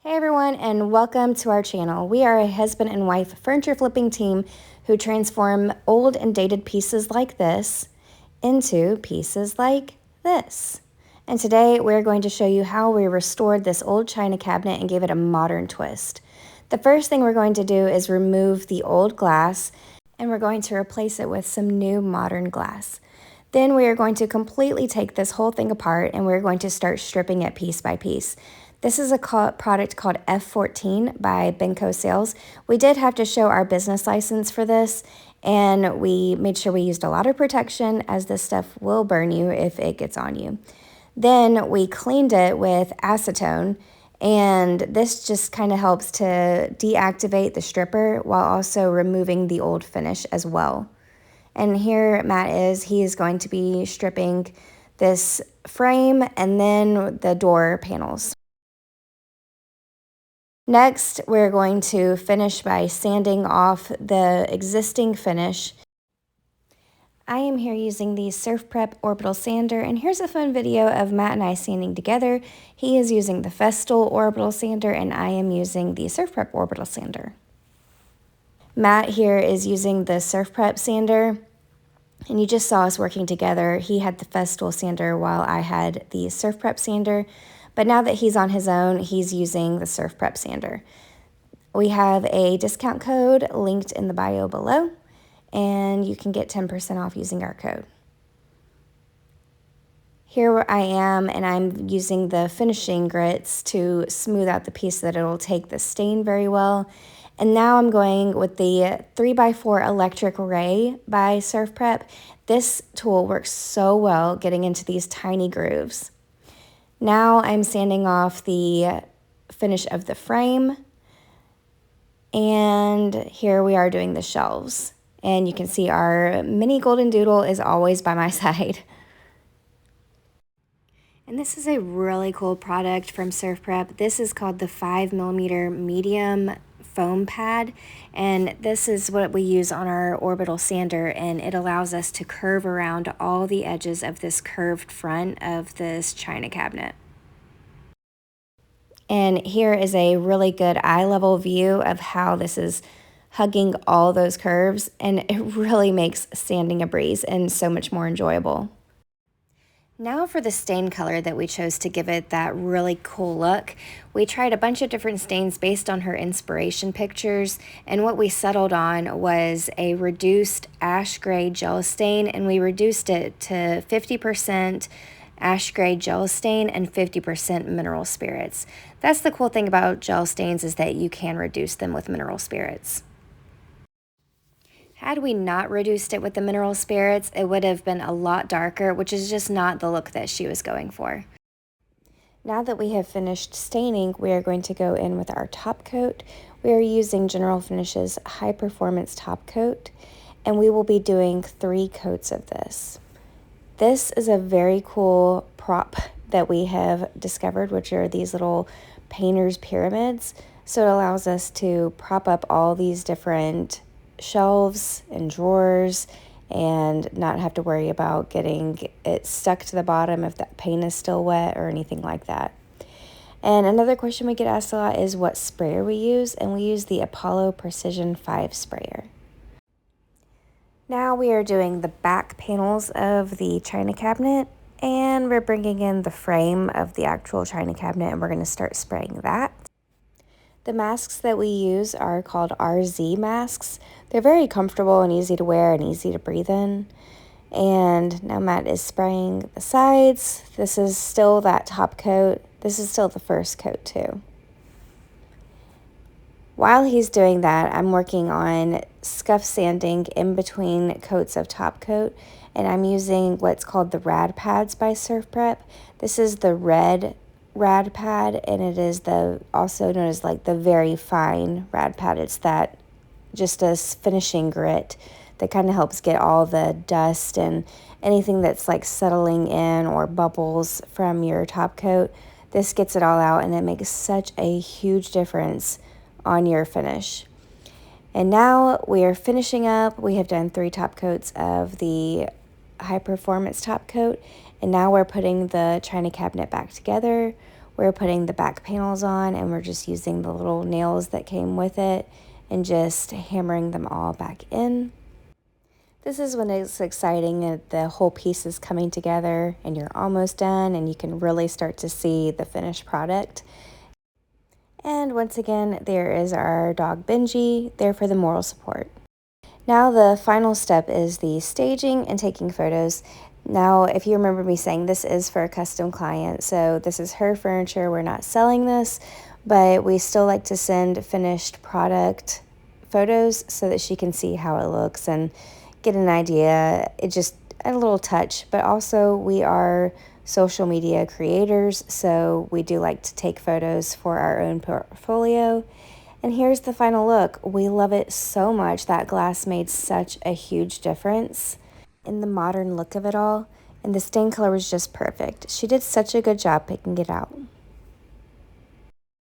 Hey everyone, and welcome to our channel. We are a husband and wife furniture flipping team who transform old and dated pieces like this into pieces like this. And today we're going to show you how we restored this old china cabinet and gave it a modern twist. The first thing we're going to do is remove the old glass, and we're going to replace it with some new modern glass. Then we are going to completely take this whole thing apart, and we're going to start stripping it piece by piece. This is a product called F14 by Benco Sales. We did have to show our business license for this, and we made sure we used a lot of protection, as this stuff will burn you if it gets on you. Then we cleaned it with acetone, and this just kind of helps to deactivate the stripper while also removing the old finish as well. And here Matt he is going to be stripping this frame and then the door panels. Next, we're going to finish by sanding off the existing finish. I am here using the Surf Prep Orbital Sander, and here's a fun video of Matt and I sanding together. He is using the Festool Orbital Sander, and I am using the Surf Prep Orbital Sander. Matt here is using the Surf Prep Sander, and you just saw us working together. He had the Festool Sander while I had the Surf Prep Sander. But now that he's on his own, he's using the Surf Prep Sander. We have a discount code linked in the bio below, and you can get 10% off using our code. Here I am, and I'm using the finishing grits to smooth out the piece so that it'll take the stain very well. And now I'm going with the 3x4 Electric Ray by Surf Prep. This tool works so well getting into these tiny grooves. Now I'm sanding off the finish of the frame, and here we are doing the shelves. And you can see our mini golden doodle is always by my side. And this is a really cool product from Surf Prep. This is called the 5mm medium foam pad, and this is what we use on our orbital sander, and it allows us to curve around all the edges of this curved front of this china cabinet. And here is a really good eye level view of how this is hugging all those curves, and it really makes sanding a breeze and so much more enjoyable. Now for the stain color that we chose to give it that really cool look. We tried a bunch of different stains based on her inspiration pictures, and what we settled on was a reduced ash gray gel stain, and we reduced it to 50% ash gray gel stain and 50% mineral spirits. That's the cool thing about gel stains, is that you can reduce them with mineral spirits. Had we not reduced it with the mineral spirits, it would have been a lot darker, which is just not the look that she was going for. Now that we have finished staining, we are going to go in with our top coat. We are using General Finishes High Performance Top Coat, and we will be doing 3 coats of this. This is a very cool prop that we have discovered, which are these little painter's pyramids. So it allows us to prop up all these different shelves and drawers and not have to worry about getting it stuck to the bottom if that paint is still wet or anything like that. And another question we get asked a lot is what sprayer we use, and we use the Apollo Precision 5 sprayer. Now we are doing the back panels of the china cabinet, and we're bringing in the frame of the actual china cabinet, and we're going to start spraying that. The masks that we use are called RZ masks. They're very comfortable and easy to wear and easy to breathe in. And now Matt is spraying the sides. This is still that top coat. This is still the first coat too. While he's doing that, I'm working on scuff sanding in between coats of top coat, and I'm using what's called the Rad Pads by Surf Prep. This is the red Rad Pad, and it is the also known as like the very fine Rad Pad. It's that just a finishing grit that kind of helps get all the dust and anything that's like settling in or bubbles from your top coat. This gets it all out, and it makes such a huge difference on your finish. And now we are finishing up. We have done 3 top coats of the high performance top coat, and now we're putting the china cabinet back together. we're putting the back panels on, and we're just using the little nails that came with it and just hammering them all back in. This is when it's exciting that the whole piece is coming together and you're almost done and you can really start to see the finished product. And once again, there is our dog Benji, there for the moral support. Now the final step is the staging and taking photos. Now, if you remember me saying this is for a custom client, so this is her furniture, we're not selling this, but we still like to send finished product photos so that she can see how it looks and get an idea. It just a little touch, but also we are social media creators, so we do like to take photos for our own portfolio. And here's the final look. We love it so much. That glass made such a huge difference in the modern look of it all, and the stain color was just perfect. She did such a good job picking it out.